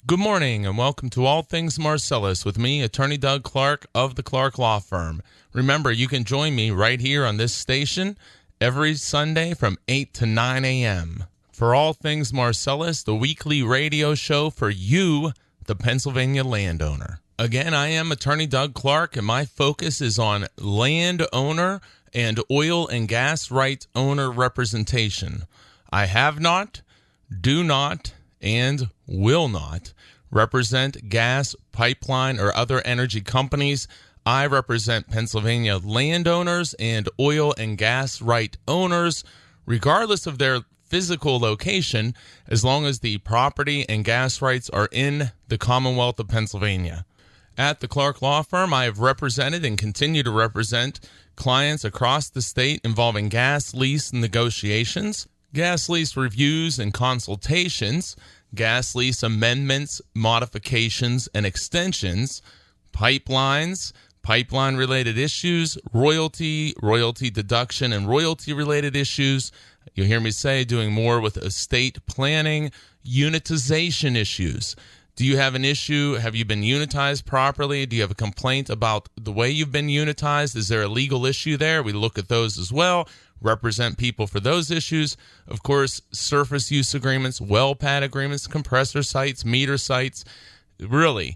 Good morning and welcome to All Things Marcellus with me, Attorney Doug Clark of the Clark Law Firm. Remember, you can join me right here on this station every Sunday from 8 to 9 a.m. for All Things Marcellus, the weekly radio show for you, the Pennsylvania landowner. Again, I am Attorney Doug Clark, and my focus is on landowner and oil and gas rights owner representation. I have not, do not, and will not represent gas, pipeline, or other energy companies. I represent Pennsylvania landowners and oil and gas right owners, regardless of their physical location, as long as the property and gas rights are in the Commonwealth of Pennsylvania. At the Clark Law Firm, I have represented and continue to represent clients across the state involving gas lease negotiations, gas lease reviews and consultations, gas lease amendments, modifications, and extensions, pipelines, pipeline-related issues, royalty deduction, and royalty-related issues. You'll hear me say doing more with estate planning, unitization issues. Do you have an issue? Have you been unitized properly? Do you have a complaint about the way you've been unitized? Is there a legal issue there? We look at those as well. Represent people for those issues. Of course, surface use agreements, well pad agreements, compressor sites, meter sites, really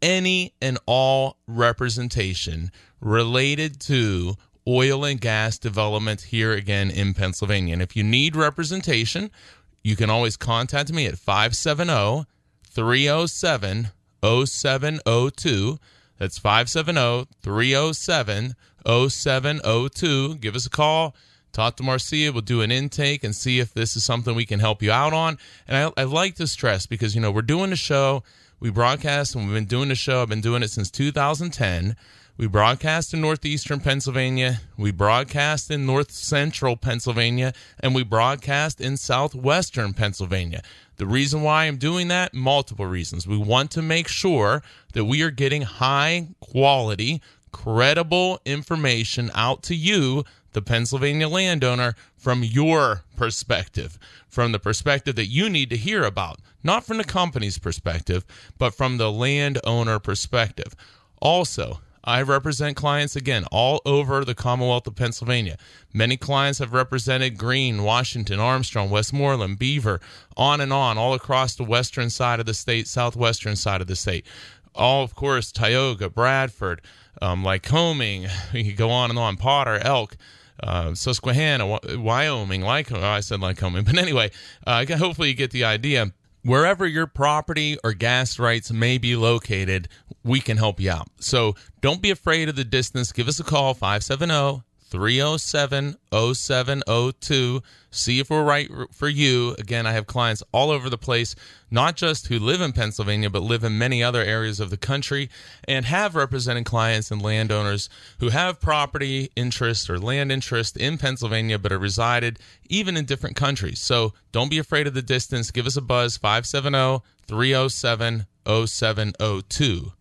any and all representation related to oil and gas development here again in Pennsylvania. And if you need representation, you can always contact me at 570-307-0702. That's 570-307-0702. Give us a call. Talk to Marcia. We'll do an intake and see if this is something we can help you out on. And I like to stress because, we're doing the show. We broadcast, and we've been doing the show. I've been doing it since 2010. We broadcast in northeastern Pennsylvania. We broadcast in north central Pennsylvania. And we broadcast in southwestern Pennsylvania. The reason why I'm doing that, multiple reasons. We want to make sure that we are getting high quality, credible information out to you, the Pennsylvania landowner, from your perspective, from the perspective that you need to hear about, not from the company's perspective, but from the landowner perspective. Also, I represent clients, again, all over the Commonwealth of Pennsylvania. Many clients have represented Greene, Washington, Armstrong, Westmoreland, Beaver, on and on, all across the western side of the state, southwestern side of the state. All, of course, Tioga, Bradford, Lycoming, we could go on and on, Potter, Elk, Susquehanna, Wyoming, I said Lycoming, but anyway, hopefully you get the idea. Wherever your property or gas rights may be located, we can help you out. So don't be afraid of the distance. Give us a call, 570-307-0702. See if we're right for you. Again, I have clients all over the place, not just who live in Pennsylvania, but live in many other areas of the country, and have represented clients and landowners who have property interest or land interest in Pennsylvania, but are resided even in different countries. So don't be afraid of the distance. Give us a buzz, 570-307-0702.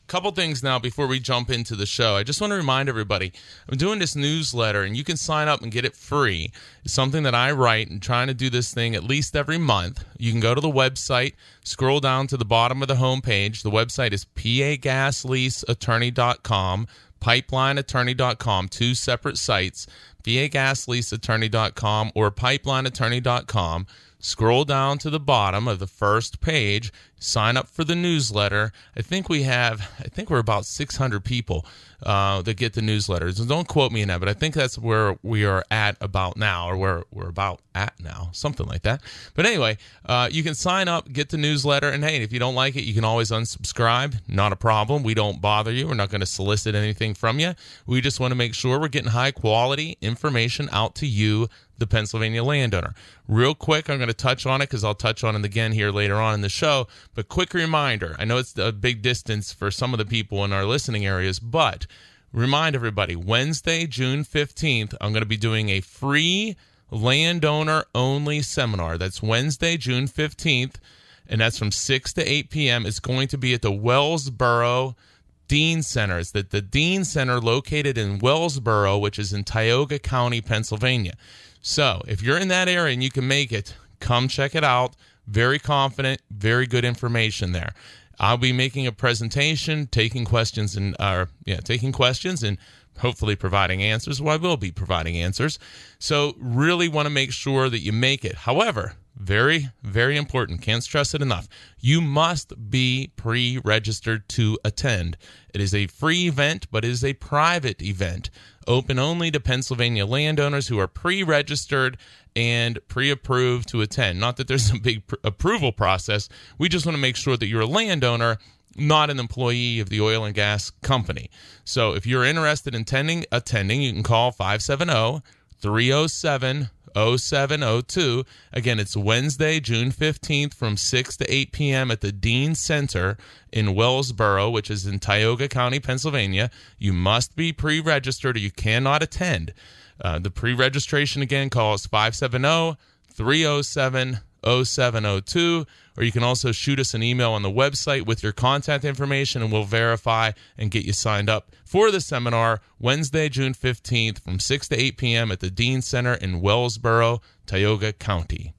Couple things now before we jump into the show. I just want to remind everybody, I'm doing this newsletter, and you can sign up and get it free. It's something that I write, and trying to do this thing at least every month. You can go to the website, scroll down to the bottom of the homepage. The website is pagasleaseattorney.com, pipelineattorney.com, two separate sites, pagasleaseattorney.com or pipelineattorney.com. Scroll down to the bottom of the first page, sign up for the newsletter. I think we're about 600 people that get the newsletter. So don't quote me in that, but I think that's where we are at about now, or where we're about at now, something like that. But anyway, you can sign up, get the newsletter, and hey, if you don't like it, you can always unsubscribe. Not a problem. We don't bother you. We're not going to solicit anything from you. We just want to make sure we're getting high quality information out to you, the Pennsylvania landowner. Real quick, I'm going to touch on it because I'll touch on it again here later on in the show. But quick reminder, I know it's a big distance for some of the people in our listening areas, but remind everybody, Wednesday, June 15th, I'm going to be doing a free landowner-only seminar. That's Wednesday, June 15th, and that's from 6 to 8 p.m. It's going to be at the Wellsboro Dean Center. It's the Dean Center located in Wellsboro, which is in Tioga County, Pennsylvania. So if you're in that area and you can make it, come check it out. Very confident, very good information there. I'll be making a presentation, taking questions and hopefully providing answers. Well, I will be providing answers. So really want to make sure that you make it. However, very, very important. Can't stress it enough. You must be pre-registered to attend. It is a free event, but it is a private event. Open only to Pennsylvania landowners who are pre-registered and pre-approved to attend. Not that there's a big approval process. We just want to make sure that you're a landowner, not an employee of the oil and gas company. So if you're interested in attending, you can call 570-307-0702. Again, it's Wednesday, June 15th from 6 to 8 p.m. at the Dean Center in Wellsboro, which is in Tioga County, Pennsylvania. You must be pre-registered or you cannot attend. The pre-registration, again, call us 570-307-0702, or you can also shoot us an email on the website with your contact information, and we'll verify and get you signed up for the seminar Wednesday, June 15th from 6 to 8 p.m. at the Dean Center in Wellsboro, Tioga County.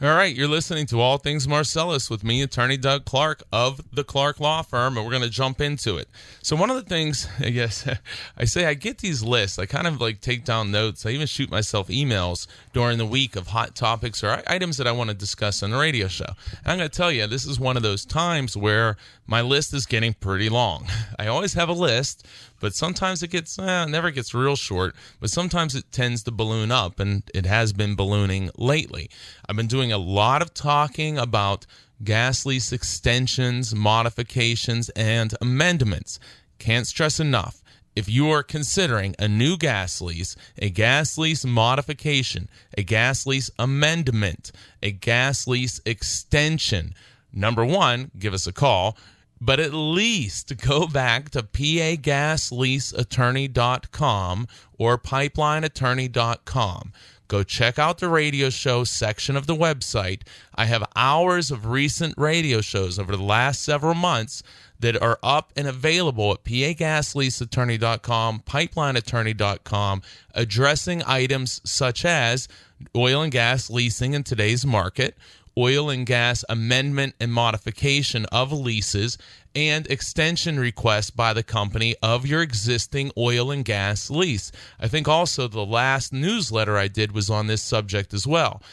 All right, you're listening to All Things Marcellus with me, Attorney Doug Clark of the Clark Law Firm, and we're going to jump into it. So one of the things, I guess, I get these lists. I kind of take down notes. I even shoot myself emails during the week of hot topics or items that I want to discuss on the radio show. And I'm going to tell you, this is one of those times where my list is getting pretty long. I always have a list, but sometimes it never gets real short, but sometimes it tends to balloon up, and it has been ballooning lately. I've been doing a lot of talking about gas lease extensions, modifications, and amendments. Can't stress enough. If you are considering a new gas lease, a gas lease modification, a gas lease amendment, a gas lease extension, number one, give us a call. But at least go back to pagasleaseattorney.com or pipelineattorney.com. Go check out the radio show section of the website. I have hours of recent radio shows over the last several months that are up and available at pagasleaseattorney.com, pipelineattorney.com, addressing items such as oil and gas leasing in today's market, oil and gas amendment and modification of leases, and extension requests by the company of your existing oil and gas lease. I think also the last newsletter I did was on this subject as well.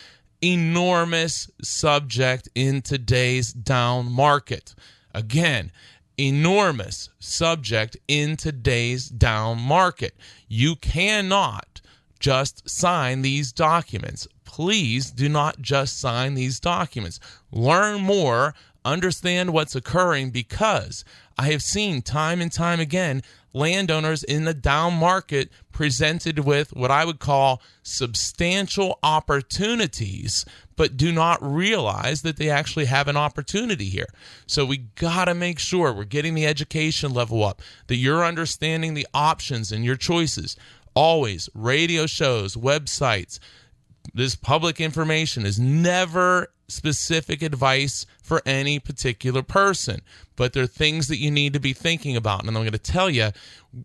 Enormous subject in today's down market. Again, enormous subject in today's down market. You cannot just sign these documents. Please do not just sign these documents. Learn more, understand what's occurring, because I have seen time and time again landowners in the down market presented with what I would call substantial opportunities, but do not realize that they actually have an opportunity here. So we got to make sure we're getting the education level up, that you're understanding the options and your choices. Always, radio shows, websites, this public information is never specific advice for any particular person, but there are things that you need to be thinking about. And I'm going to tell you,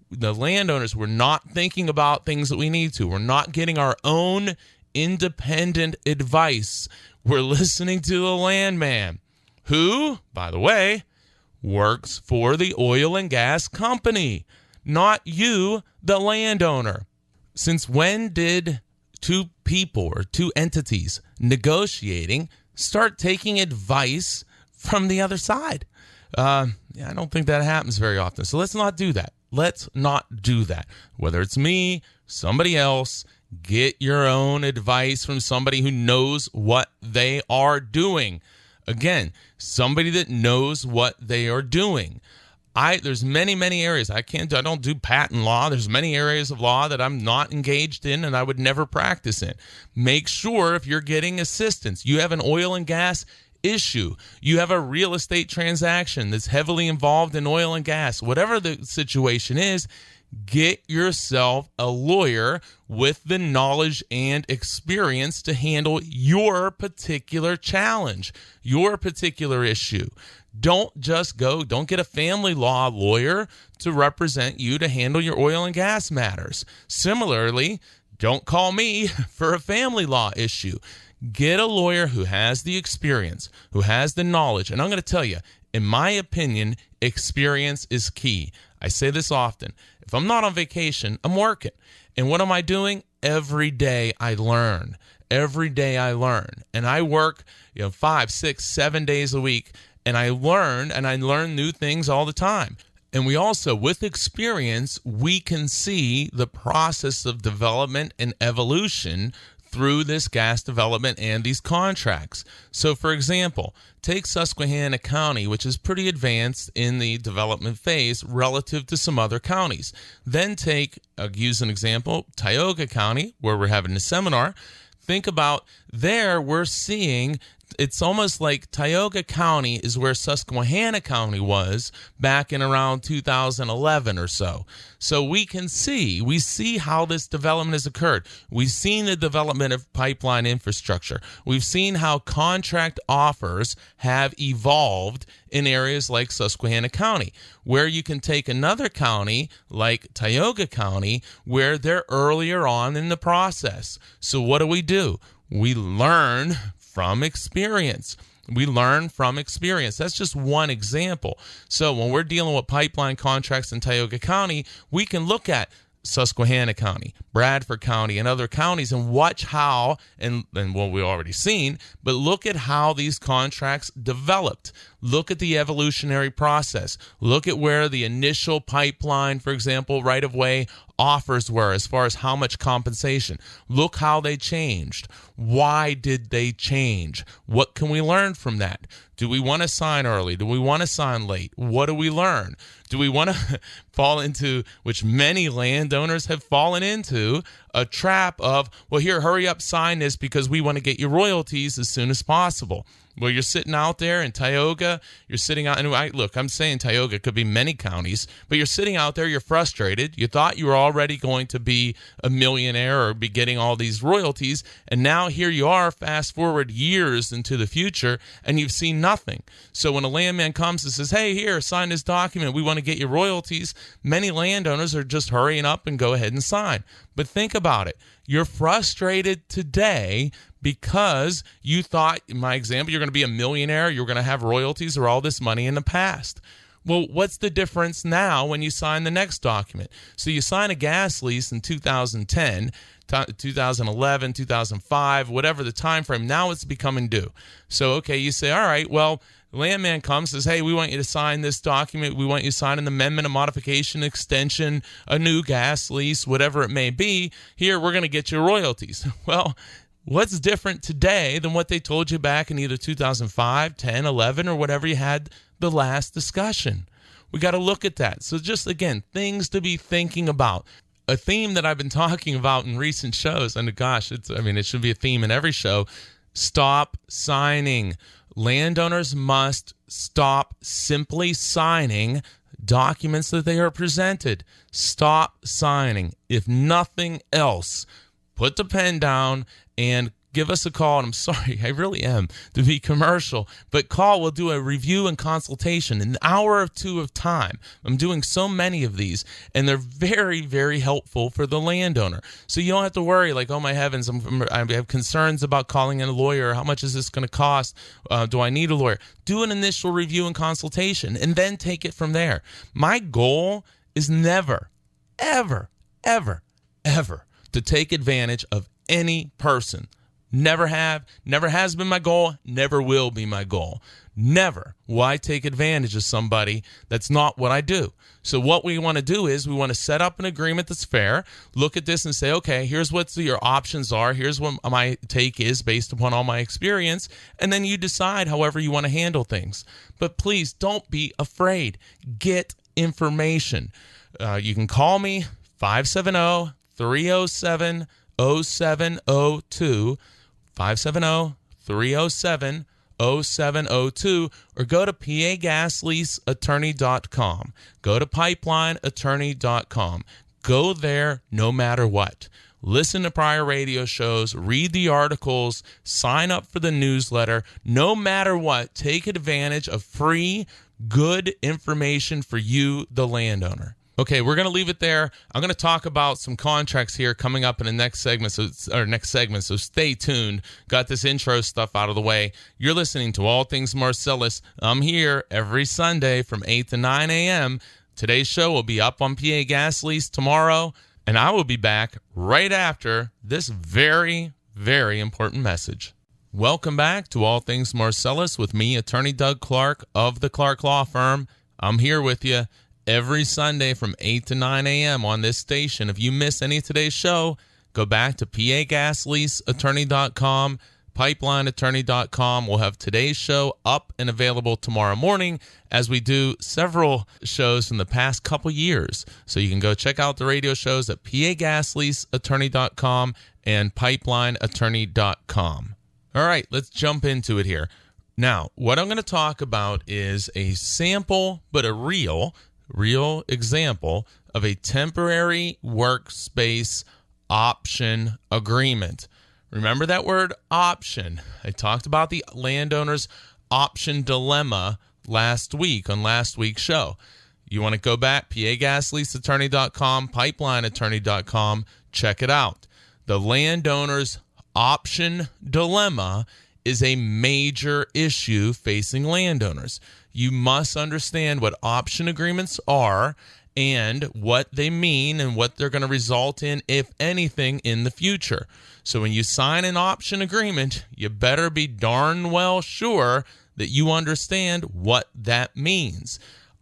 the landowners, we're not thinking about things that we need to. We're not getting our own independent advice. We're listening to the landman, who, by the way, works for the oil and gas company, not you, the landowner. Since when did two people or two entities negotiating start taking advice from the other side? I don't think that happens very often. So let's not do that. Let's not do that. Whether it's me, somebody else, get your own advice from somebody who knows what they are doing. Again, somebody that knows what they are doing. There's many areas I don't do patent law. There's many areas of law that I'm not engaged in and I would never practice in. Make sure if you're getting assistance, you have an oil and gas issue, you have a real estate transaction that's heavily involved in oil and gas, whatever the situation is, get yourself a lawyer with the knowledge and experience to handle your particular challenge, your particular issue. Don't get a family law lawyer to represent you to handle your oil and gas matters. Similarly, don't call me for a family law issue. Get a lawyer who has the experience, who has the knowledge. And I'm going to tell you, in my opinion, experience is key. I say this often. If I'm not on vacation, I'm working. And what am I doing? Every day I learn. Every day I learn. And I work, 5, 6, 7 days a week. And I learn new things all the time. And we also, with experience, we can see the process of development and evolution through this gas development and these contracts. So, for example, take Susquehanna County, which is pretty advanced in the development phase relative to some other counties. Then take, I'll use an example, Tioga County, where we're having a seminar. Think about there, we're seeing it's almost like Tioga County is where Susquehanna County was back in around 2011 or so. So we see how this development has occurred. We've seen the development of pipeline infrastructure. We've seen how contract offers have evolved in areas like Susquehanna County, where you can take another county like Tioga County, where they're earlier on in the process. So what do? We learn from experience. That's just one example. So when we're dealing with pipeline contracts in Tioga County, we can look at Susquehanna County, Bradford County, and other counties and watch how, and what we've already seen, but look at how these contracts developed. Look at the evolutionary process. Look at where the initial pipeline, for example, right-of-way offers were as far as how much compensation. Look how they changed. Why did they change? What can we learn from that? Do we want to sign early? Do we want to sign late? What do we learn? Do we want to fall into, which many landowners have fallen into, a trap of, well, here, hurry up, sign this because we want to get your royalties as soon as possible. Well, you're sitting out there in Tioga, you're sitting out, and I'm saying Tioga could be many counties, but you're sitting out there, you're frustrated. You thought you were already going to be a millionaire or be getting all these royalties, and now here you are, fast forward years into the future, and you've seen nothing. So when a landman comes and says, hey, here, sign this document, we want to get your royalties, many landowners are just hurrying up and go ahead and sign. But think about it. You're frustrated today because you thought, in my example, you're going to be a millionaire, you're going to have royalties or all this money in the past. Well, what's the difference now when you sign the next document? So you sign a gas lease in 2010, 2011, 2005, whatever the time frame, now it's becoming due. So, okay, you say, all right, well, the landman comes, says, hey, we want you to sign this document. We want you to sign an amendment, a modification, extension, a new gas lease, whatever it may be. Here, we're going to get your royalties. Well, what's different today than what they told you back in either 2005, 10, 11, or whatever you had the last discussion? We got to look at that. So just, again, things to be thinking about. A theme that I've been talking about in recent shows, and gosh, it should be a theme in every show. Stop signing. Landowners must stop simply signing documents that they are presented. Stop signing. If nothing else, put the pen down and give us a call. And I'm sorry, I really am, to be commercial, but call. We'll do a review and consultation, an hour or two of time. I'm doing so many of these, and they're very, very helpful for the landowner. So you don't have to worry like, oh my heavens, I have concerns about calling in a lawyer. How much is this going to cost? Do I need a lawyer? Do an initial review and consultation, and then take it from there. My goal is never, ever, ever, ever to take advantage of any person. Never has been my goal, never will be my goal. Never will I take advantage of somebody that's not what I do. So what we want to do is we want to set up an agreement that's fair, look at this and say, okay, here's what your options are, here's what my take is based upon all my experience, and then you decide however you want to handle things. But please don't be afraid. Get information. You can call me, 570-307-0702, 570-307-0702, or go to pagasleaseattorney.com. Go to pipelineattorney.com. Go there no matter what. Listen to prior radio shows, read the articles, sign up for the newsletter. No matter what, take advantage of free, good information for you, the landowner. Okay, we're going to leave it there. I'm going to talk about some contracts here coming up in the next segment, so stay tuned. Got this intro stuff out of the way. You're listening to All Things Marcellus. I'm here every Sunday from 8 to 9 a.m. Today's show will be up on PA Gas Lease tomorrow, and I will be back right after this very, very important message. Welcome back to All Things Marcellus with me, Attorney Doug Clark of the Clark Law Firm. I'm here with you every Sunday from 8 to 9 a.m. on this station. If you miss any of today's show, go back to pagasleaseattorney.com, pipelineattorney.com. We'll have today's show up and available tomorrow morning, as we do several shows from the past couple years. So you can go check out the radio shows at pagasleaseattorney.com and pipelineattorney.com. All right, let's jump into it here. Now, what I'm going to talk about is a sample, but a real example of a temporary workspace option agreement. Remember that word option. I talked about the landowner's option dilemma last week on last week's show. You want to go back, pagasleaseattorney.com, pipelineattorney.com, check it out. The landowner's option dilemma is a major issue facing landowners. You must understand what option agreements are and what they mean and what they're going to result in, if anything, in the future. So when you sign an option agreement, you better be darn well sure that you understand what that means.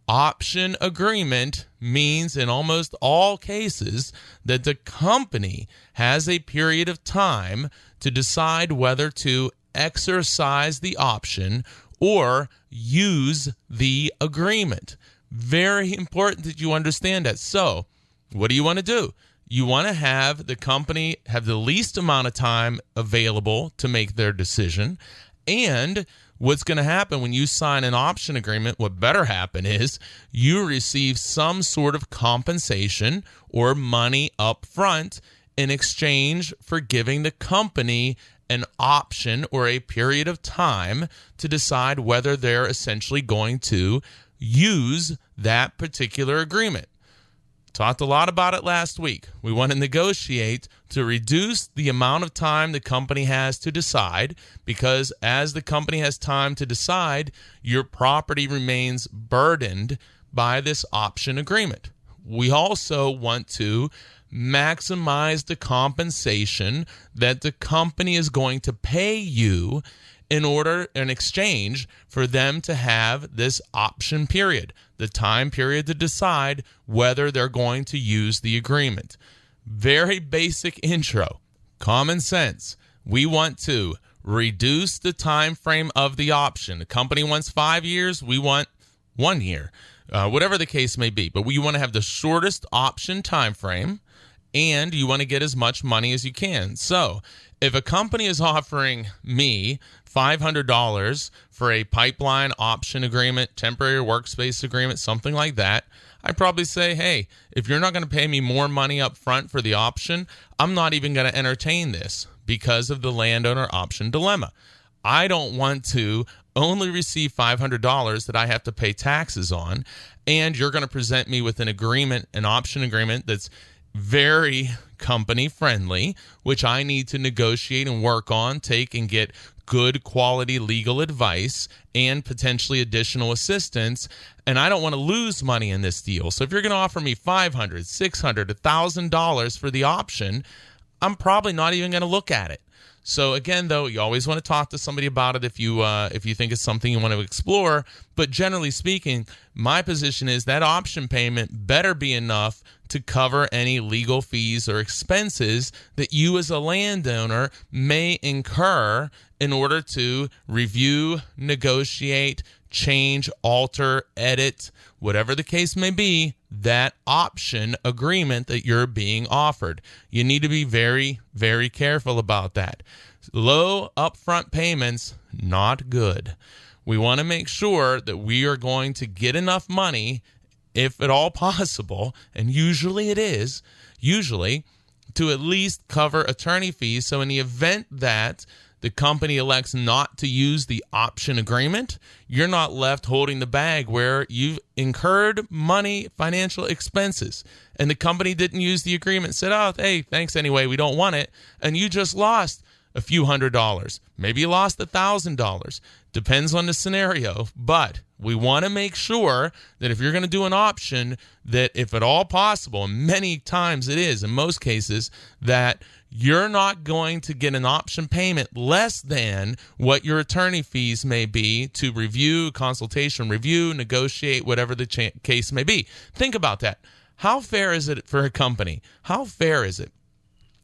Option agreement means in almost all cases that the company has a period of time to decide whether to exercise the option or use the agreement. Very important that you understand that. So, what do you want to do? You want to have the company have the least amount of time available to make their decision. And what's going to happen when you sign an option agreement, what better happen is you receive some sort of compensation or money up front in exchange for giving the company an option or a period of time to decide whether they're essentially going to use that particular agreement. Talked a lot about it last week. We want to negotiate to reduce the amount of time the company has to decide, because as the company has time to decide, your property remains burdened by this option agreement. We also want to maximize the compensation that the company is going to pay you in exchange for them to have this option period, the time period to decide whether they're going to use the agreement. Very basic intro, common sense. We want to reduce the time frame of the option. The company wants 5 years, we want 1 year, whatever the case may be. But we want to have the shortest option time frame, and you want to get as much money as you can. So if a company is offering me $500 for a pipeline option agreement, temporary workspace agreement, something like that, I'd probably say, hey, if you're not going to pay me more money up front for the option, I'm not even going to entertain this because of the landowner option dilemma. I don't want to only receive $500 that I have to pay taxes on, and you're going to present me with an agreement, an option agreement that's very company friendly, which I need to negotiate and work on, take and get good quality legal advice and potentially additional assistance. And I don't want to lose money in this deal. So if you're going to offer me $500, $600, $1,000 for the option, I'm probably not even going to look at it. So again, though, you always want to talk to somebody about it if you think it's something you want to explore. But generally speaking, my position is that option payment better be enough to cover any legal fees or expenses that you as a landowner may incur in order to review, negotiate, change, alter, edit, whatever the case may be, that option agreement that you're being offered. You need to be very, very careful about that. Low upfront payments, not good. We want to make sure that we are going to get enough money, if at all possible, and usually it is, to at least cover attorney fees. So in the event that the company elects not to use the option agreement, you're not left holding the bag where you've incurred money, financial expenses, and the company didn't use the agreement, said, oh, hey, thanks anyway, we don't want it, and you just lost a few $100s. Maybe you lost $1,000. Depends on the scenario, but we want to make sure that if you're going to do an option, that if at all possible, and many times it is in most cases, that you're not going to get an option payment less than what your attorney fees may be to review, consultation, review, negotiate, whatever the case may be. Think about that. How fair is it for a company? How fair is it?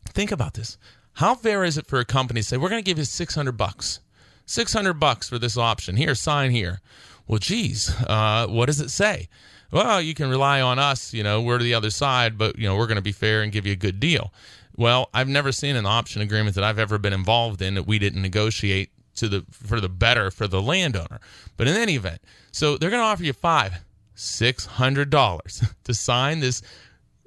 Think about this. How fair is it for a company to say, we're going to give you $600, $600 for this option. Here, sign here. Well, geez, what does it say? Well, you can rely on us. We're the other side, but, we're going to be fair and give you a good deal. Well, I've never seen an option agreement that I've ever been involved in that we didn't negotiate for the better for the landowner. But in any event, so they're going to offer you $600 to sign this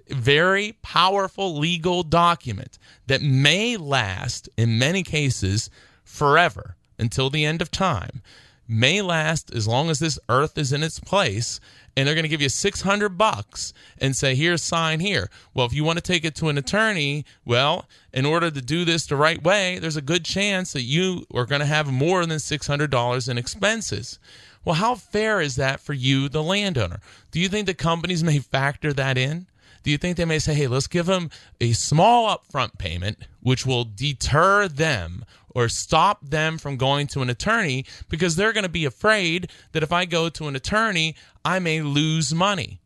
very powerful legal document that may last, in many cases, forever until the end of time, may last as long as this earth is in its place, and they're going to give you $600 and say, here, sign here. Well, if you want to take it to an attorney, well, in order to do this the right way, there's a good chance that you are going to have more than $600 in expenses. Well, how fair is that for you, the landowner? Do you think the companies may factor that in? Do you think they may say, hey, let's give them a small upfront payment, which will deter them or stop them from going to an attorney because they're going to be afraid that if I go to an attorney, I may lose money?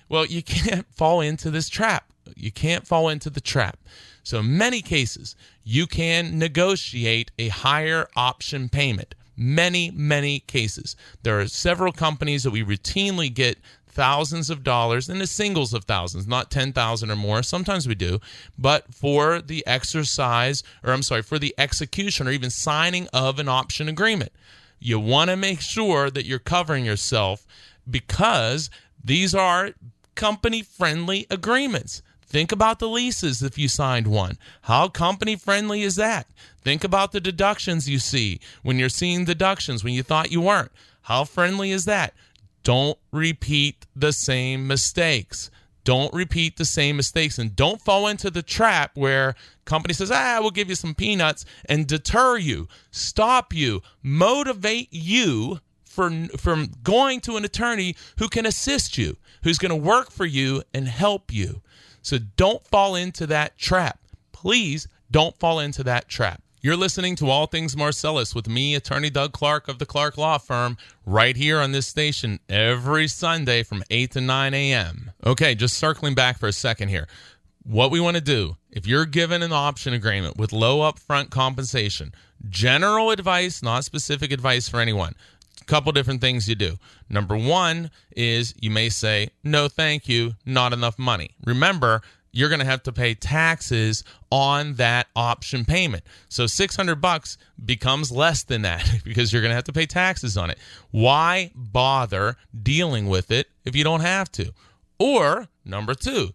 Well, you can't fall into this trap. You can't fall into the trap. So in many cases, you can negotiate a higher option payment. Many, many cases. There are several companies that we routinely get thousands of dollars in the singles of thousands, not 10,000 or more. Sometimes we do, but for the for the execution or even signing of an option agreement. You want to make sure that you're covering yourself because these are company-friendly agreements. Think about the leases if you signed one. How company-friendly is that? Think about the deductions you see when you're seeing deductions when you thought you weren't. How friendly is that? Don't repeat the same mistakes. Don't repeat the same mistakes, and don't fall into the trap where company says, we'll give you some peanuts and deter you, stop you, motivate you from going to an attorney who can assist you, who's going to work for you and help you. So don't fall into that trap. Please don't fall into that trap. You're listening to All Things Marcellus with me, Attorney Doug Clark of the Clark Law Firm, right here on this station every Sunday from 8 to 9 a.m. Okay, just circling back for a second here. What we want to do, if you're given an option agreement with low upfront compensation, general advice, not specific advice for anyone, a couple different things you do. Number one is you may say, no, thank you, not enough money. Remember, you're going to have to pay taxes on that option payment. So $600 becomes less than that because you're going to have to pay taxes on it. Why bother dealing with it if you don't have to? Or number two,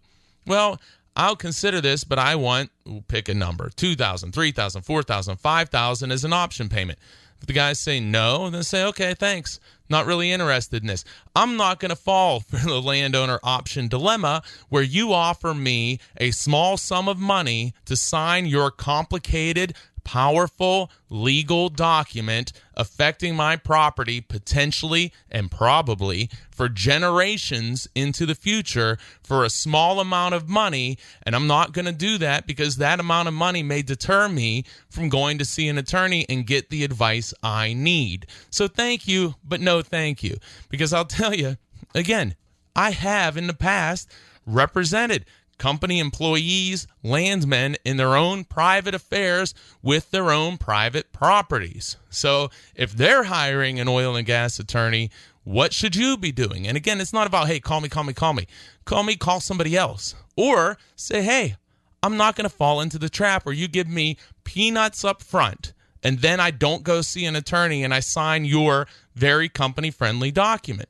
well, I'll consider this, but I want, pick a number, $2,000, $3,000, $4,000, $5,000 as an option payment. If the guys say no, then say, okay, thanks. Not really interested in this. I'm not going to fall for the landowner option dilemma where you offer me a small sum of money to sign your complicated, powerful legal document affecting my property potentially and probably for generations into the future for a small amount of money, and I'm not going to do that because that amount of money may deter me from going to see an attorney and get the advice I need. So thank you, but no thank you, because I'll tell you, again, I have in the past represented company employees, landsmen in their own private affairs with their own private properties. So if they're hiring an oil and gas attorney, what should you be doing? And again, it's not about, hey, call me. Call somebody else. Or say, hey, I'm not going to fall into the trap where you give me peanuts up front and then I don't go see an attorney and I sign your very company-friendly document.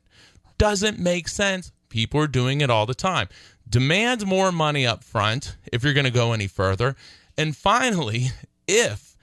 Doesn't make sense. People are doing it all the time. Demand more money up front if you're going to go any further. And finally, if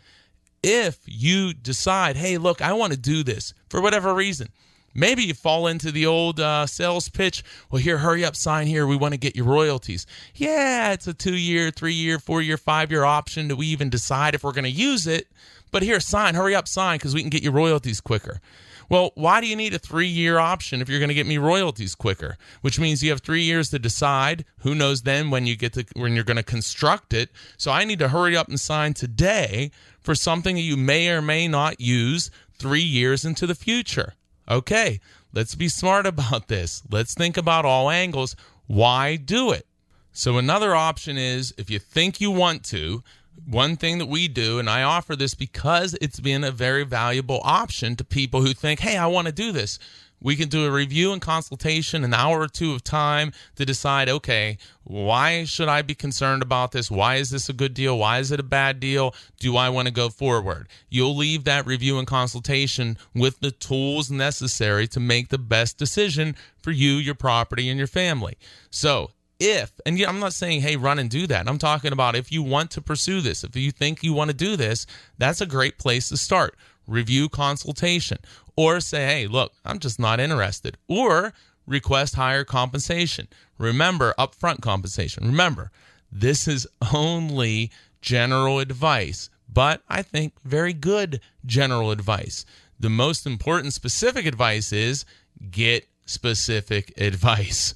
if you decide, hey, look, I want to do this for whatever reason. Maybe you fall into the old sales pitch. Well, here, hurry up, sign here. We want to get your royalties. Yeah, it's a 2-year, 3-year, 4-year, 5-year option that we even decide if we're going to use it. But here, sign, hurry up, sign, because we can get your royalties quicker. Well, why do you need a 3-year option if you're going to get me royalties quicker? Which means you have 3 years to decide. Who knows then when you're going to construct it? So I need to hurry up and sign today for something that you may or may not use 3 years into the future. Okay, let's be smart about this. Let's think about all angles. Why do it? So another option is, if you think you want to, one thing that we do, and I offer this because it's been a very valuable option to people who think, hey, I want to do this. We can do a review and consultation, an hour or two of time to decide, okay, why should I be concerned about this? Why is this a good deal? Why is it a bad deal? Do I want to go forward? You'll leave that review and consultation with the tools necessary to make the best decision for you, your property, and your family. So and I'm not saying, hey, run and do that. I'm talking about if you want to pursue this, if you think you want to do this, that's a great place to start. Review consultation. Or say, hey, look, I'm just not interested. Or request higher compensation. Remember, upfront compensation. Remember, this is only general advice, but I think very good general advice. The most important specific advice is get specific advice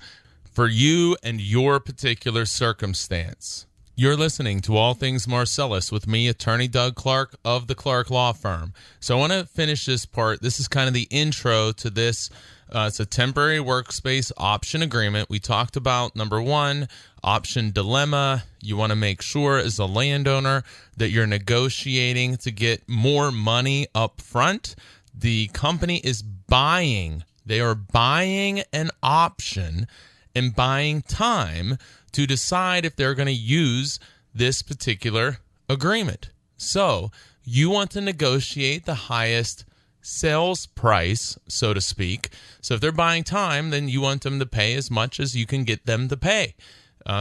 for you and your particular circumstance. You're listening to All Things Marcellus with me, Attorney Doug Clark of the Clark Law Firm. So I want to finish this part. This is kind of the intro to this. It's a temporary workspace option agreement. We talked about, number one, option dilemma. You want to make sure as a landowner that you're negotiating to get more money up front. The company is buying. They are buying an option and buying time to decide if they're going to use this particular agreement. So you want to negotiate the highest sales price, so to speak. So if they're buying time, then you want them to pay as much as you can get them to pay.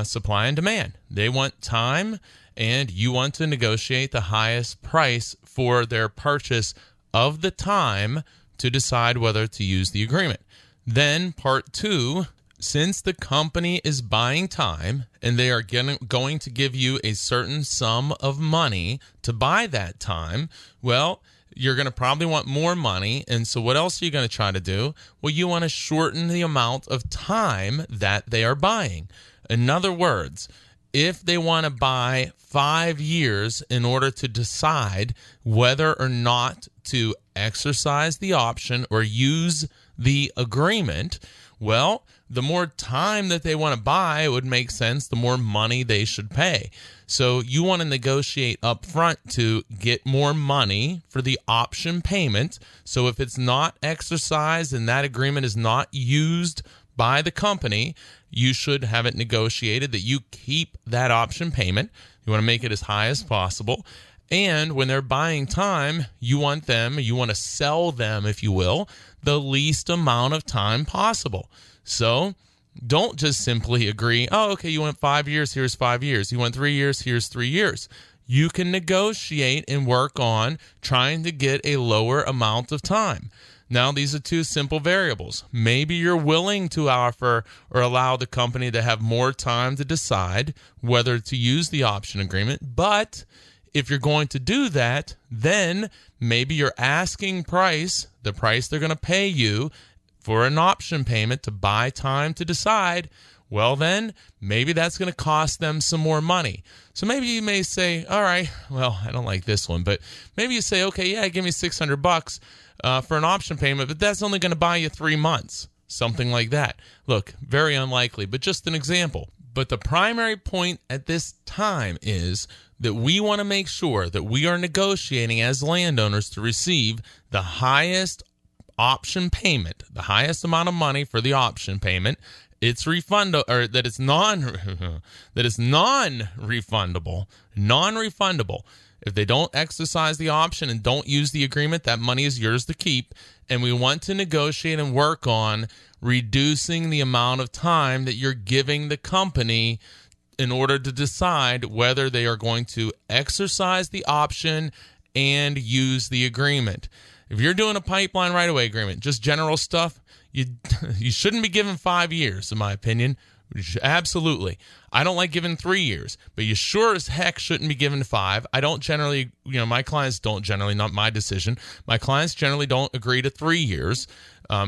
Supply and demand. They want time, and you want to negotiate the highest price for their purchase of the time to decide whether to use the agreement. Then part two, since the company is buying time and they are going to give you a certain sum of money to buy that time, well, you're going to probably want more money. And so what else are you going to try to do? Well, you want to shorten the amount of time that they are buying. In other words, if they want to buy 5 years in order to decide whether or not to exercise the option or use the agreement, well, the more time that they want to buy, it would make sense, the more money they should pay. So you want to negotiate up front to get more money for the option payment. So if it's not exercised and that agreement is not used by the company, you should have it negotiated that you keep that option payment. You want to make it as high as possible. And when they're buying time, you want to sell them, if you will, the least amount of time possible. So don't just simply agree, oh, okay, you want 5 years, here's 5 years. You want 3 years, here's 3 years. You can negotiate and work on trying to get a lower amount of time. Now, these are two simple variables. Maybe you're willing to offer or allow the company to have more time to decide whether to use the option agreement, but if you're going to do that, then maybe your asking price, the price they're going to pay you for an option payment to buy time to decide, well then, maybe that's going to cost them some more money. So maybe you may say, all right, well, I don't like this one, but maybe you say, okay, yeah, give me $600 for an option payment, but that's only going to buy you 3 months, something like that. Look, very unlikely, but just an example. But the primary point at this time is that we want to make sure that we are negotiating as landowners to receive the highest option payment, the highest amount of money for the option payment. It's refundable, or that it's non-refundable. If they don't exercise the option and don't use the agreement, that money is yours to keep. And we want to negotiate and work on reducing the amount of time that you're giving the company in order to decide whether they are going to exercise the option and use the agreement. If you're doing a pipeline right-of-way agreement, just general stuff, you shouldn't be given 5 years, in my opinion. Absolutely. I don't like giving 3 years, but you sure as heck shouldn't be given 5. I don't generally, my clients don't generally, not my decision. My clients generally don't agree to 3 years.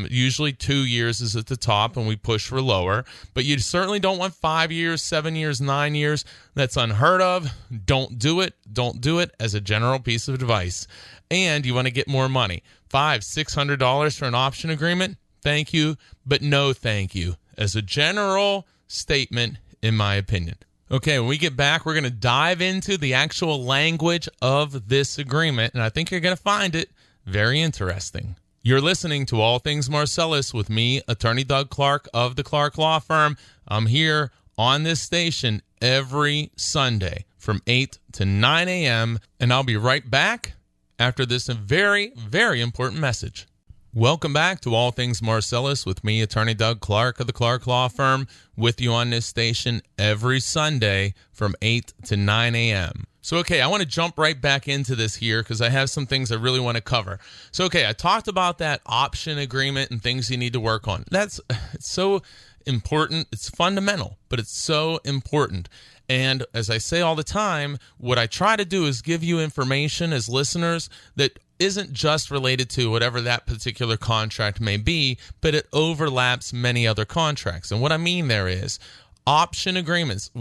Usually 2 years is at the top, and we push for lower. But you certainly don't want 5 years, 7 years, 9 years. That's unheard of. Don't do it. Don't do it as a general piece of advice. And you want to get more money. $500-$600 for an option agreement? Thank you, but no thank you. As a general statement, in my opinion. Okay, when we get back, we're going to dive into the actual language of this agreement, and I think you're going to find it very interesting. You're listening to All Things Marcellus with me, Attorney Doug Clark of the Clark Law Firm. I'm here on this station every Sunday from 8 to 9 a.m., and I'll be right back after this very, very important message. Welcome back to All Things Marcellus with me, Attorney Doug Clark of the Clark Law Firm, with you on this station every Sunday from 8 to 9 a.m. So, okay, I want to jump right back into this here because I have some things I really want to cover. So, okay, I talked about that option agreement and things you need to work on. It's so important. It's fundamental, but it's so important. And as I say all the time, what I try to do is give you information as listeners that isn't just related to whatever that particular contract may be, but it overlaps many other contracts. And what I mean there is option agreements.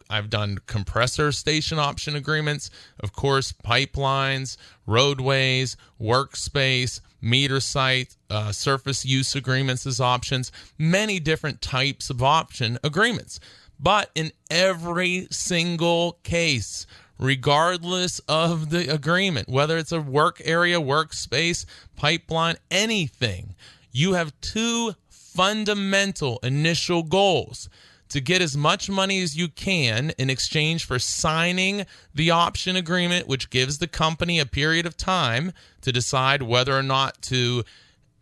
I've done compressor station option agreements, of course, pipelines, roadways, workspace, meter site, surface use agreements as options, many different types of option agreements. But in every single case, regardless of the agreement, whether it's a work area, workspace, pipeline, anything, you have two fundamental initial goals: to get as much money as you can in exchange for signing the option agreement, which gives the company a period of time to decide whether or not to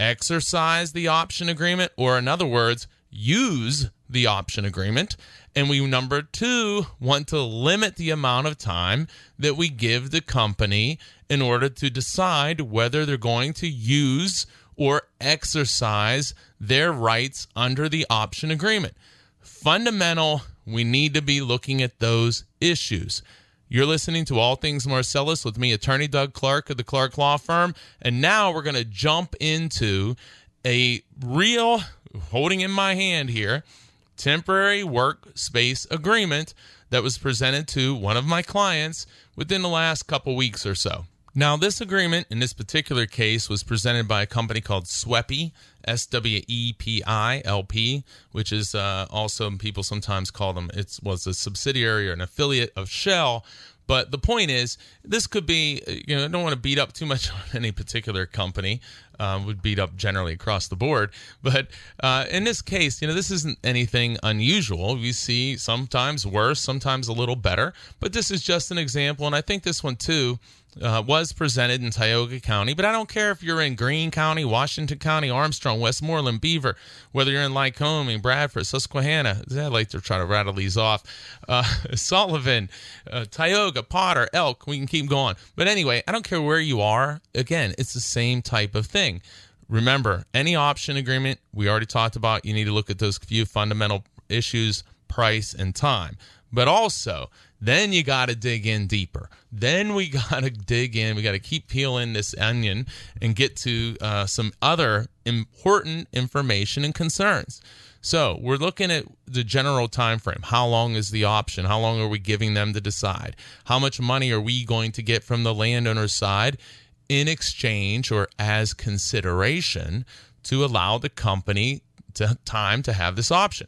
exercise the option agreement, or in other words, use the option agreement. And we, number two, want to limit the amount of time that we give the company in order to decide whether they're going to use or exercise their rights under the option agreement. Fundamental, we need to be looking at those issues. You're listening to All Things Marcellus with me, Attorney Doug Clark of the Clark Law Firm. And now we're going to jump into a real, holding in my hand here, temporary workspace agreement that was presented to one of my clients within the last couple weeks or so. Now, this agreement in this particular case was presented by a company called SWEPI, SWEPI-LP, which is also, people sometimes call them, it was a subsidiary or an affiliate of Shell. But the point is, this could be, I don't want to beat up too much on any particular company. Would beat up generally across the board. But in this case, this isn't anything unusual. We see sometimes worse, sometimes a little better. But this is just an example. And I think this one, too, was presented in Tioga County. But I don't care if you're in Greene County, Washington County, Armstrong, Westmoreland, Beaver, whether you're in Lycoming, Bradford, Susquehanna. I like to try to rattle these off. Sullivan, Tioga, Potter, Elk. We can keep going. But anyway, I don't care where you are. Again, it's the same type of thing. Remember, any option agreement, we already talked about, you need to look at those few fundamental issues, price and time. But also, then you got to dig in deeper. Then we got to dig in. We got to keep peeling this onion and get to some other important information and concerns. So we're looking at the general time frame. How long is the option? How long are we giving them to decide? How much money are we going to get from the landowner's side in exchange or as consideration to allow the company time to have this option?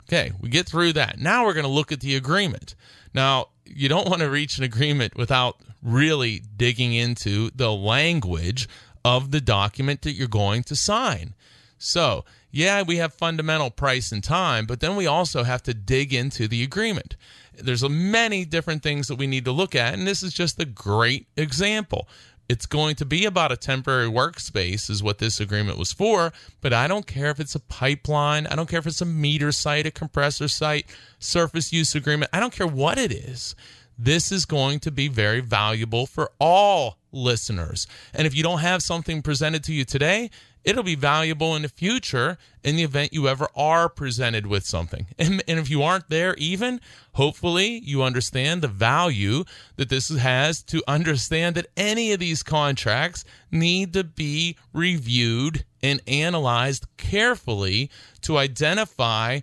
Okay, we get through that. Now we're going to look at the agreement. Now, you don't want to reach an agreement without really digging into the language of the document that you're going to sign. So, yeah, we have fundamental price and time, but then we also have to dig into the agreement. There's many different things that we need to look at, and this is just a great example. It's going to be about a temporary workspace is what this agreement was for, but I don't care if it's a pipeline. I don't care if it's a meter site, a compressor site, surface use agreement. I don't care what it is. This is going to be very valuable for all listeners. And if you don't have something presented to you today, it'll be valuable in the future in the event you ever are presented with something. And if you aren't there even, hopefully you understand the value that this has to understand that any of these contracts need to be reviewed and analyzed carefully to identify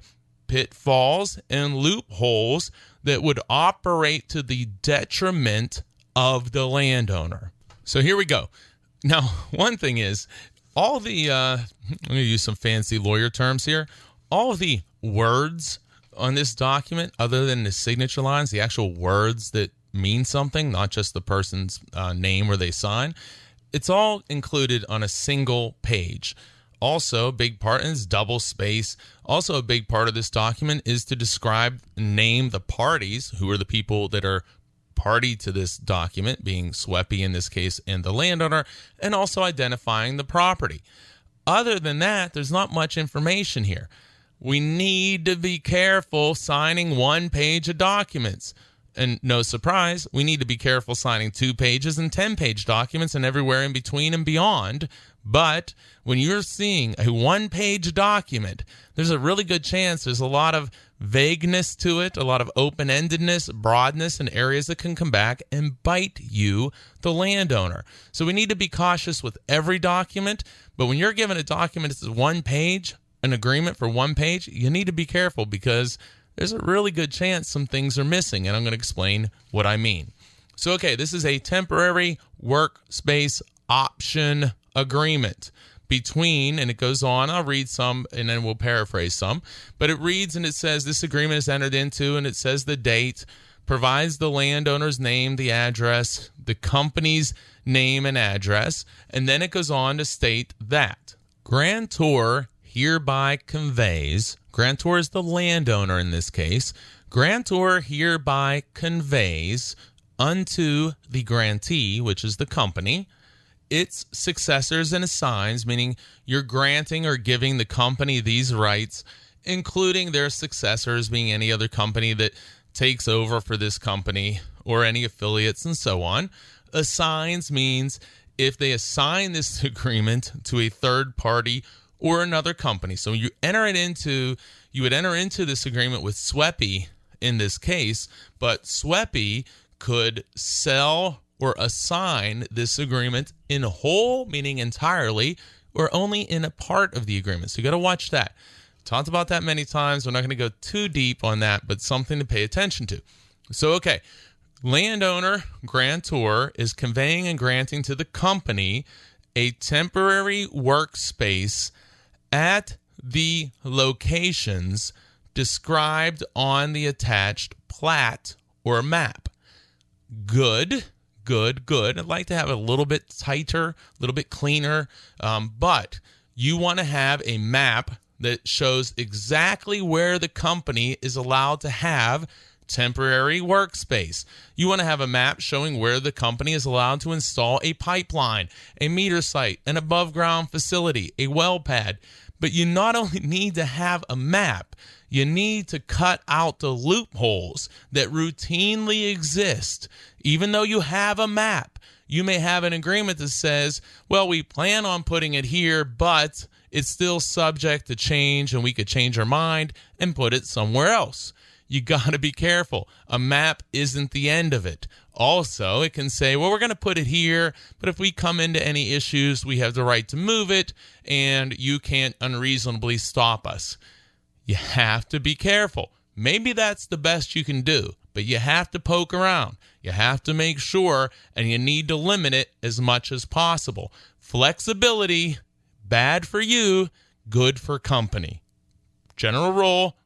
pitfalls and loopholes that would operate to the detriment of the landowner. So here we go. Now, one thing is, all the, I'm going to use some fancy lawyer terms here, all of the words on this document, other than the signature lines, the actual words that mean something, not just the person's name where they sign, it's all included on a single page. Also, a big part is double space. Also, a big part of this document is to describe and name the parties, who are the people that are party to this document, being SWEPI in this case and the landowner, and also identifying the property. Other than that, there's not much information here. We need to be careful signing one page of documents. And no surprise, we need to be careful signing 2 pages and 10-page documents and everywhere in between and beyond. But when you're seeing a 1-page document, there's a really good chance there's a lot of vagueness to it, a lot of open-endedness, broadness, and areas that can come back and bite you, the landowner. So we need to be cautious with every document. But when you're given a document that's 1 page, an agreement for 1 page, you need to be careful because there's a really good chance some things are missing, and I'm going to explain what I mean. So, okay, this is a temporary workspace option agreement between, and it goes on, I'll read some and then we'll paraphrase some, but it reads and it says this agreement is entered into, and it says the date, provides the landowner's name, the address, the company's name and address, and then it goes on to state that grantor hereby conveys, grantor is the landowner in this case, grantor hereby conveys unto the grantee, which is the company, its successors and assigns, meaning you're granting or giving the company these rights, including their successors being any other company that takes over for this company or any affiliates and so on. Assigns means if they assign this agreement to a third party or another company. So you would enter into this agreement with SWEPI in this case, but SWEPI could sell or assign this agreement in whole, meaning entirely, or only in a part of the agreement. So you got to watch that. Talked about that many times. We're not going to go too deep on that, but something to pay attention to. So, okay, landowner, grantor, is conveying and granting to the company a temporary workspace at the locations described on the attached plat or map. Good. I'd like to have it a little bit tighter, a little bit cleaner, but you want to have a map that shows exactly where the company is allowed to have temporary workspace. You want to have a map showing where the company is allowed to install a pipeline, a meter site, an above-ground facility, a well pad. But you not only need to have a map, you need to cut out the loopholes that routinely exist. Even though you have a map, you may have an agreement that says, well, we plan on putting it here, but it's still subject to change and we could change our mind and put it somewhere else. You got to be careful. A map isn't the end of it. Also, it can say, well, we're going to put it here, but if we come into any issues, we have the right to move it, and you can't unreasonably stop us. You have to be careful. Maybe that's the best you can do, but you have to poke around. You have to make sure, and you need to limit it as much as possible. Flexibility, bad for you, good for company. General rule,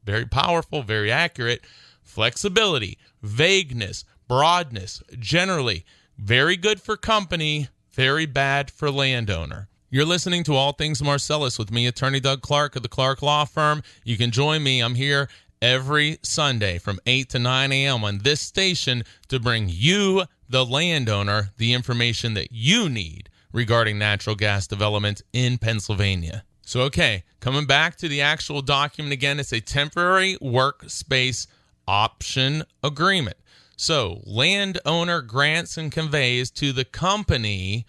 very powerful, very accurate. Flexibility, vagueness, broadness, generally very good for company, very bad for landowner. You're listening to All Things Marcellus with me, Attorney Doug Clark of the Clark Law Firm. You can join me. I'm here every Sunday from 8 to 9 a.m. on this station to bring you, the landowner, the information that you need regarding natural gas development in Pennsylvania. So, okay, coming back to the actual document again, it's a temporary workspace option agreement. So, landowner grants and conveys to the company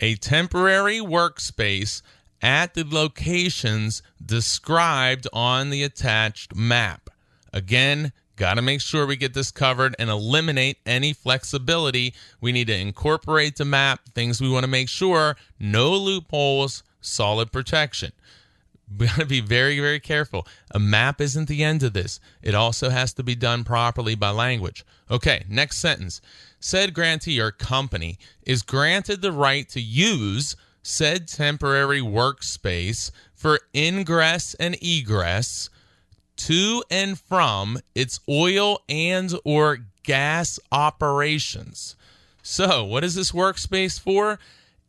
a temporary workspace at the locations described on the attached map. Again, got to make sure we get this covered and eliminate any flexibility. We need to incorporate the map, things we want to make sure, no loopholes, solid protection. We got to be very, very careful. A map isn't the end of this. It also has to be done properly by language. Okay, next sentence. Said grantee or company is granted the right to use said temporary workspace for ingress and egress to and from its oil and or gas operations. So, what is this workspace for?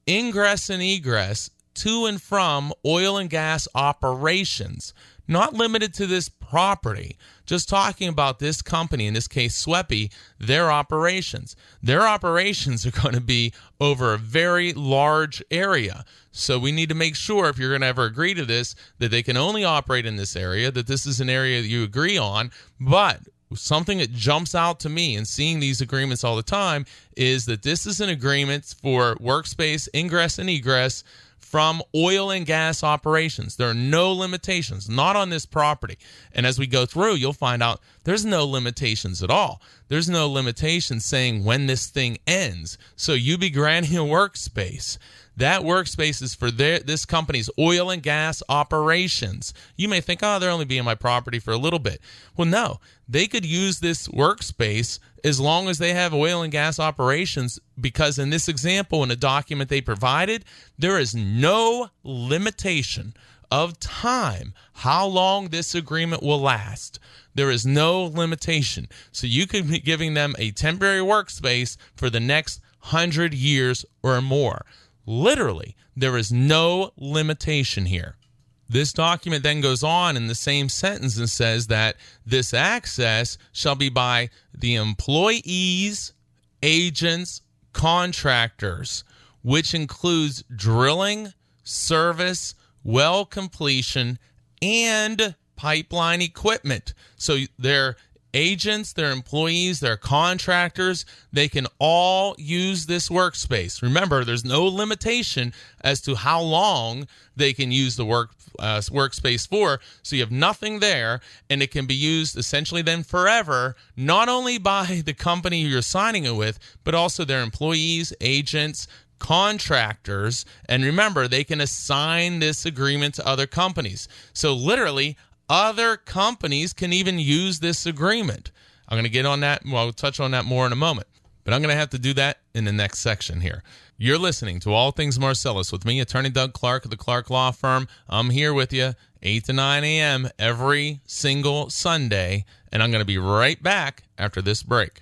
Ingress and egress to and from oil and gas operations. Not limited to this property. Just talking about this company, in this case Sweppy, their operations. Their operations are going to be over a very large area. So we need to make sure, if you're going to ever agree to this, that they can only operate in this area, that this is an area that you agree on. But something that jumps out to me in seeing these agreements all the time is that this is an agreement for workspace ingress and egress from oil and gas operations. There are no limitations, not on this property. And as we go through, you'll find out there's no limitations at all. There's no limitations saying when this thing ends. So you be granting a workspace. That workspace is for this company's oil and gas operations. You may think, oh, they're only being my property for a little bit. Well, no, they could use this workspace as long as they have oil and gas operations, because in this example, in the document they provided, there is no limitation of time how long this agreement will last. There is no limitation. So you could be giving them a temporary workspace for the next 100 years or more. Literally, there is no limitation here. This document then goes on in the same sentence and says that this access shall be by the employees, agents, contractors, which includes drilling, service, well completion, and pipeline equipment. So their agents, their employees, their contractors, they can all use this workspace. Remember, there's no limitation as to how long they can use the workspace for. So you have nothing there, and it can be used essentially then forever, not only by the company you're signing it with, but also their employees, agents, contractors. And remember, they can assign this agreement to other companies. So literally, other companies can even use this agreement. I'm going to get on that. Well, I'll touch on that more in a moment. But I'm going to have to do that in the next section here. You're listening to All Things Marcellus with me, Attorney Doug Clark of the Clark Law Firm. I'm here with you 8 to 9 a.m. every single Sunday. And I'm going to be right back after this break.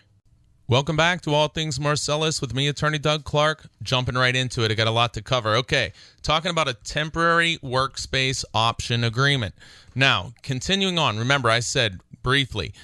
Welcome back to All Things Marcellus with me, Attorney Doug Clark. Jumping right into it. I got a lot to cover. Okay, talking about a temporary workspace option agreement. Now, continuing on, remember I said briefly,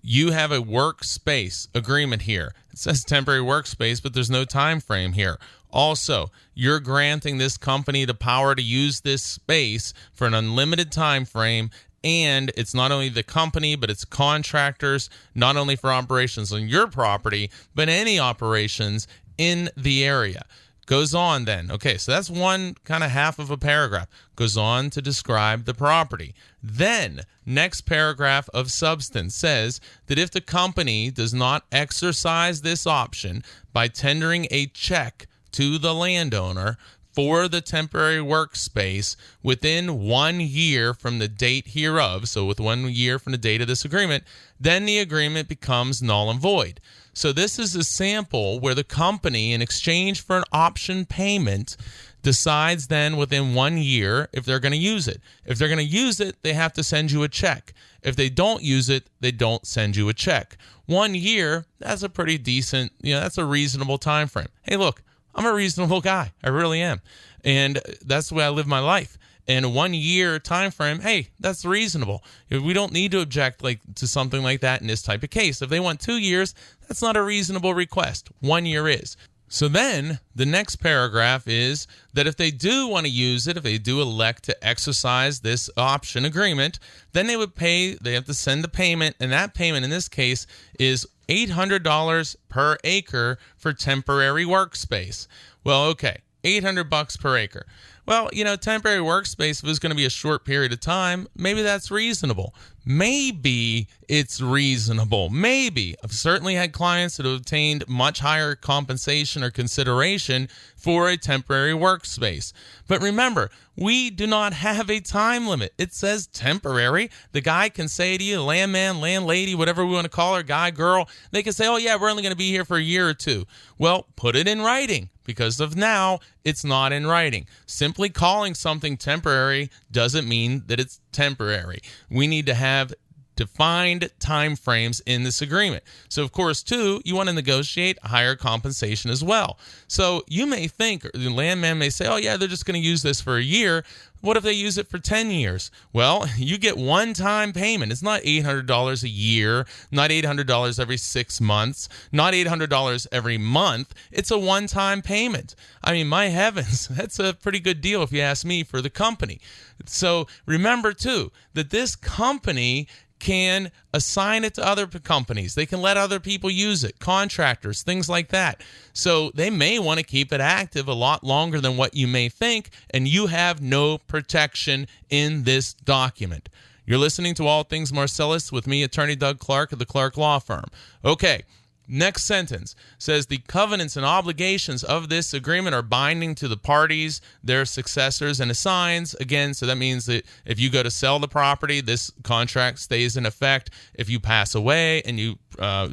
you have a workspace agreement here. It says temporary workspace, but there's no time frame here. Also, you're granting this company the power to use this space for an unlimited time frame. And it's not only the company, but it's contractors, not only for operations on your property, but any operations in the area. Goes on then. Okay, so that's one kind of half of a paragraph. Goes on to describe the property. Then, next paragraph of substance says that if the company does not exercise this option by tendering a check to the landowner for the temporary workspace within 1 year from the date hereof, so with 1 year from the date of this agreement, then the agreement becomes null and void. So this is a sample where the company, in exchange for an option payment, decides then within 1 year if they're going to use it. If they're going to use it, they have to send you a check. If they don't use it, they don't send you a check. 1 year, that's a pretty decent, that's a reasonable time frame. Hey, look, I'm a reasonable guy. I really am. And that's the way I live my life. And a 1 year time frame, hey, that's reasonable. We don't need to object to something like that in this type of case. If they want 2 years, that's not a reasonable request. 1 year is. So then the next paragraph is that if they do want to use it, if they do elect to exercise this option agreement, then they have to send the payment, and that payment in this case is $800 per acre for temporary workspace. Well, okay, $800 per acre. Well, temporary workspace, if it was going to be a short period of time, maybe that's reasonable. Maybe it's reasonable. Maybe. I've certainly had clients that have obtained much higher compensation or consideration for a temporary workspace. But remember, we do not have a time limit. It says temporary. The guy can say to you, landman, landlady, whatever we want to call her, guy, girl, they can say, oh yeah, we're only going to be here for a year or two. Well, put it in writing. Because of now, it's not in writing. Simply calling something temporary doesn't mean that it's temporary. We need to have defined time frames in this agreement. So, of course, too, you want to negotiate higher compensation as well. So you may think, or the landman may say, oh, yeah, they're just going to use this for a year. What if they use it for 10 years? Well, you get one-time payment. It's not $800 a year, not $800 every 6 months, not $800 every month. It's a one-time payment. I mean, my heavens, that's a pretty good deal if you ask me for the company. So remember, too, that this company can assign it to other companies. They can let other people use it, contractors, things like that. So they may want to keep it active a lot longer than what you may think, and you have no protection in this document. You're listening to All Things Marcellus with me, Attorney Doug Clark of the Clark Law Firm. Okay. Next sentence says the covenants and obligations of this agreement are binding to the parties, their successors, and assigns. Again, so that means that if you go to sell the property, this contract stays in effect. If you pass away and you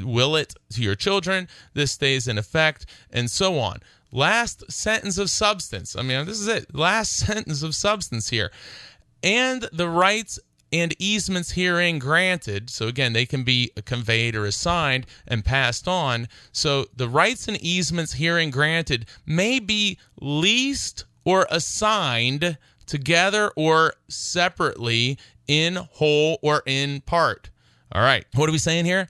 will it to your children, this stays in effect, and so on. Last sentence of substance. I mean, this is it. Last sentence of substance here. And the rights and easements herein granted, so again, they can be conveyed or assigned and passed on. So the rights and easements herein granted may be leased or assigned together or separately in whole or in part. All right, what are we saying here?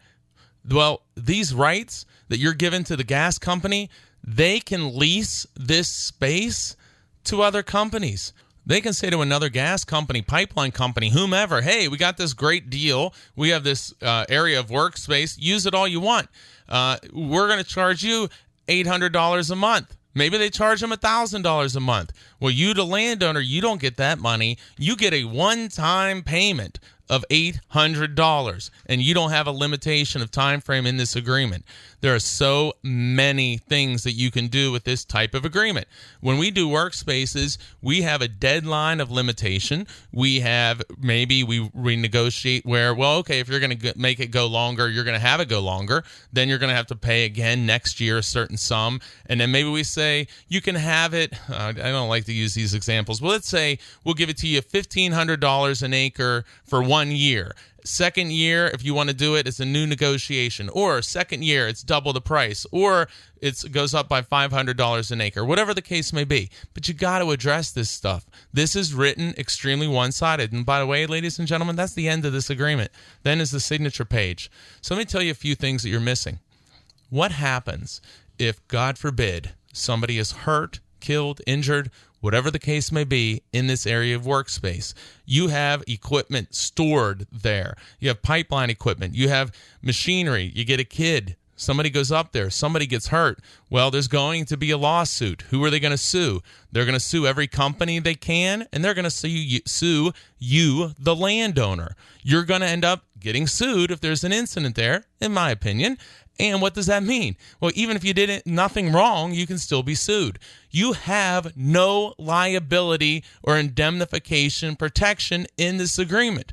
Well, these rights that you're given to the gas company, they can lease this space to other companies. They can say to another gas company, pipeline company, whomever, hey, we got this great deal. We have this area of workspace. Use it all you want. We're going to charge you $800 a month. Maybe they charge them $1,000 a month. Well, you, the landowner, you don't get that money. You get a one-time payment of $800, and you don't have a limitation of time frame in this agreement. There are so many things that you can do with this type of agreement. When we do workspaces, we have a deadline of limitation. We have, maybe we renegotiate where, well, okay, if you're going to make it go longer, you're going to have it go longer. Then you're going to have to pay again next year a certain sum. And then maybe we say you can have it, I don't like to use these examples, but let's say we'll give it to you $1,500 an acre for 1 year. Second year, if you want to do it, it's a new negotiation. Or second year, it's double the price. Or it goes up by $500 an acre, whatever the case may be. But you got to address this stuff. This is written extremely one-sided. And by the way, ladies and gentlemen, that's the end of this agreement. Then is the signature page. So let me tell you a few things that you're missing. What happens if, God forbid, somebody is hurt, killed, injured, whatever the case may be, in this area of workspace? You have equipment stored there. You have pipeline equipment. You have machinery. You get a kid. Somebody goes up there. Somebody gets hurt. Well, there's going to be a lawsuit. Who are they going to sue? They're going to sue every company they can, and they're going to sue you, the landowner. You're going to end up getting sued if there's an incident there, in my opinion. And what does that mean? Well, even if you did nothing wrong, you can still be sued. You have no liability or indemnification protection in this agreement.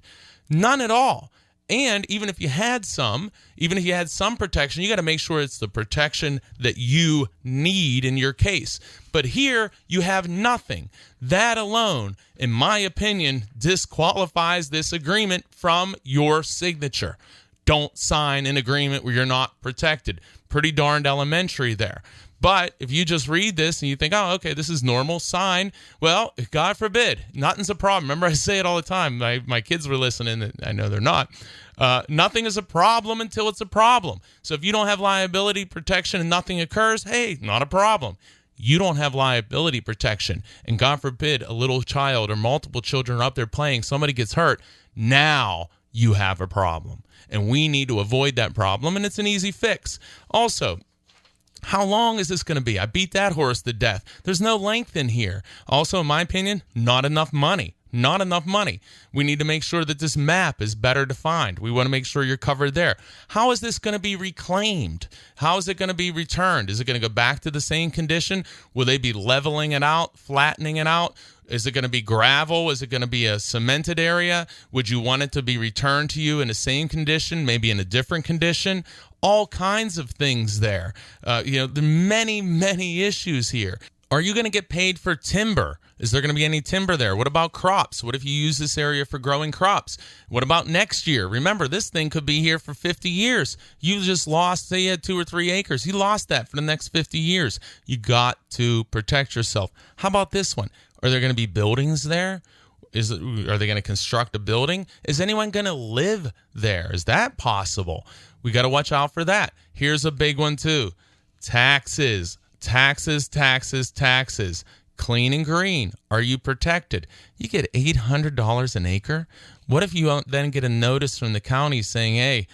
None at all. And even if you had some protection, you got to make sure it's the protection that you need in your case. But here, you have nothing. That alone, in my opinion, disqualifies this agreement from your signature. Don't sign an agreement where you're not protected. Pretty darned elementary there. But if you just read this and you think, oh, okay, this is normal, sign. Well, God forbid, nothing's a problem. Remember, I say it all the time. My kids were listening. I know they're not. Nothing is a problem until it's a problem. So if you don't have liability protection and nothing occurs, hey, not a problem. You don't have liability protection, and God forbid a little child or multiple children are up there playing, somebody gets hurt, now you have a problem. And we need to avoid that problem, and it's an easy fix. Also, how long is this going to be? I beat that horse to death. There's no length in here. Also, in my opinion, not enough money. Not enough money. We need to make sure that this map is better defined. We want to make sure you're covered there. How is this going to be reclaimed? How is it going to be returned? Is it going to go back to the same condition? Will they be leveling it out, flattening it out? Is it going to be gravel? Is it going to be a cemented area? Would you want it to be returned to you in the same condition, maybe in a different condition? All kinds of things there. There are many, many issues here. Are you going to get paid for timber? Is there going to be any timber there? What about crops? What if you use this area for growing crops? What about next year? Remember, this thing could be here for 50 years. You just lost, say you had 2 or 3 acres. You lost that for the next 50 years. You got to protect yourself. How about this one? Are there going to be buildings there? Are they going to construct a building? Is anyone going to live there? Is that possible? We got to watch out for that. Here's a big one too. Taxes. Taxes, taxes, taxes. Clean and green. Are you protected? You get $800 an acre. What if you then get a notice from the county saying, hey,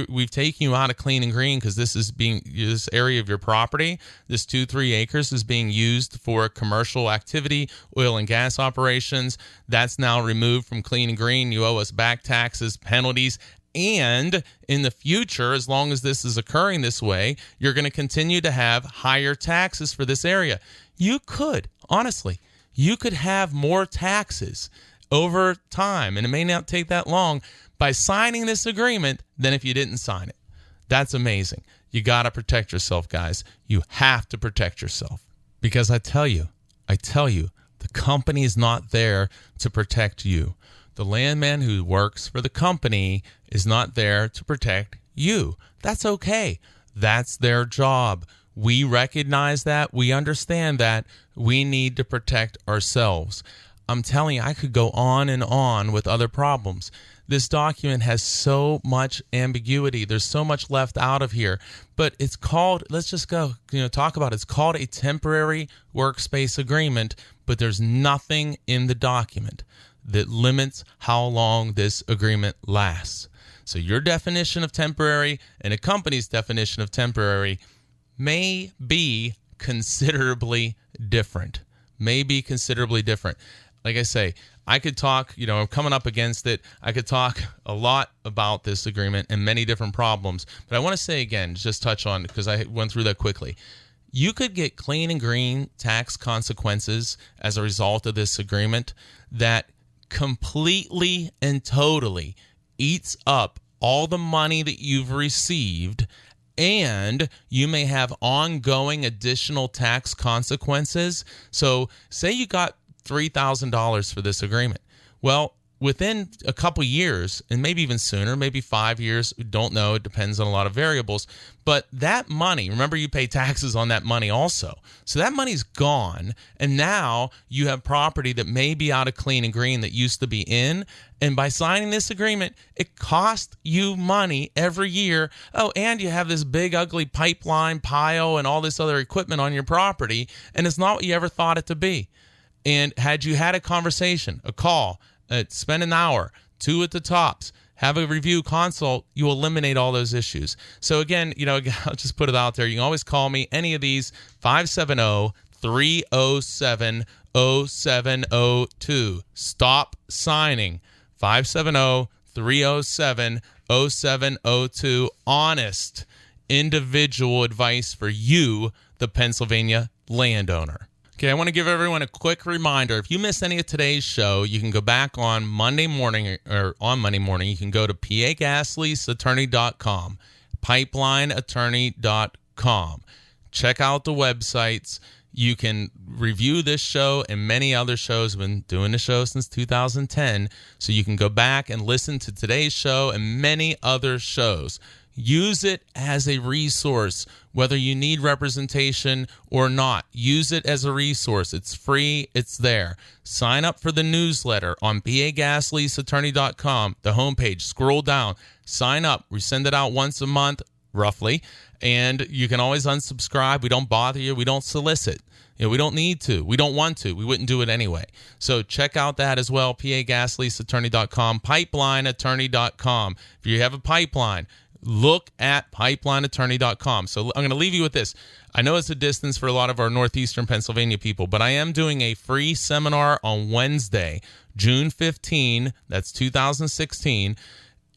we've taken you out of clean and green because this area of your property, this 2-3 acres is being used for commercial activity, oil and gas operations. That's now removed from clean and green. You owe us back taxes, penalties. And in the future, as long as this is occurring this way, you're going to continue to have higher taxes for this area. You could, honestly, have more taxes over time, and it may not take that long, by signing this agreement than if you didn't sign it. That's amazing. You got to protect yourself, guys. You have to protect yourself. Because I tell you, the company is not there to protect you. The landman who works for the company is not there to protect you. That's okay. That's their job. We recognize that. We understand that. We need to protect ourselves. I'm telling you, I could go on and on with other problems. This document has so much ambiguity. There's so much left out of here. But it's called, let's just go, talk about it. It's called a temporary workspace agreement, but there's nothing in the document that limits how long this agreement lasts. So your definition of temporary and a company's definition of temporary may be considerably different. Like I say, I could talk, I'm coming up against it. I could talk a lot about this agreement and many different problems. But I want to say again, just touch on, because I went through that quickly. You could get clean and green tax consequences as a result of this agreement that completely and totally eats up all the money that you've received, and you may have ongoing additional tax consequences. So say you got $3,000 for this agreement. Well, within a couple years, and maybe even sooner, maybe 5 years, don't know, it depends on a lot of variables, but that money, remember you pay taxes on that money also. So that money's gone, and now you have property that may be out of clean and green that used to be in, and by signing this agreement, it costs you money every year. Oh, and you have this big ugly pipeline pile and all this other equipment on your property, and it's not what you ever thought it to be. And had you had a conversation, a call, spend an hour, 2 at the tops, have a review consult, you eliminate all those issues. So again, I'll just put it out there. You can always call me, any of these, 570-307-0702. Stop signing. 570-307-0702. Honest, individual advice for you, the Pennsylvania landowner. Okay, I want to give everyone a quick reminder. If you missed any of today's show, you can go back on Monday morning, you can go to pagasleaseattorney.com, pipelineattorney.com. Check out the websites. You can review this show and many other shows. I've been doing the show since 2010, so you can go back and listen to today's show and many other shows. Use it as a resource, whether you need representation or not. Use it as a resource. It's free. It's there. Sign up for the newsletter on pagasleaseattorney.com, the homepage. Scroll down. Sign up. We send it out once a month, roughly, and you can always unsubscribe. We don't bother you. We don't solicit. We don't need to. We don't want to. We wouldn't do it anyway. So check out that as well, pagasleaseattorney.com, pipelineattorney.com. If you have a pipeline, look at pipelineattorney.com. So I'm going to leave you with this. I know it's a distance for a lot of our northeastern Pennsylvania people, but I am doing a free seminar on Wednesday, June 15, that's 2016,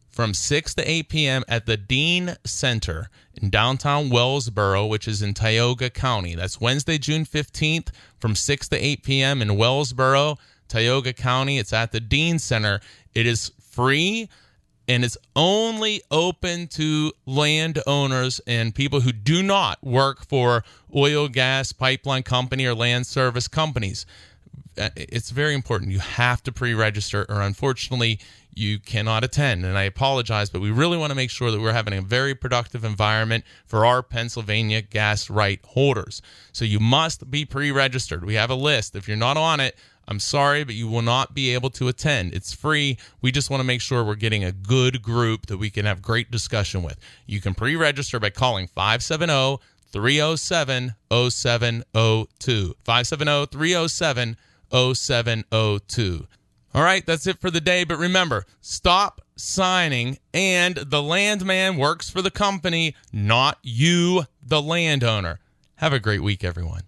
from 6 to 8 p.m. at the Dean Center in downtown Wellsboro, which is in Tioga County. That's Wednesday, June 15th, from 6 to 8 p.m. in Wellsboro, Tioga County. It's at the Dean Center. It is free, and it's only open to landowners and people who do not work for oil, gas, pipeline company, or land service companies. It's very important. You have to pre-register, or unfortunately, you cannot attend. And I apologize, but we really want to make sure that we're having a very productive environment for our Pennsylvania gas right holders. So you must be pre-registered. We have a list. If you're not on it, I'm sorry, but you will not be able to attend. It's free. We just want to make sure we're getting a good group that we can have great discussion with. You can pre-register by calling 570-307-0702. 570-307-0702. All right, that's it for the day. But remember, stop signing, and the landman works for the company, not you, the landowner. Have a great week, everyone.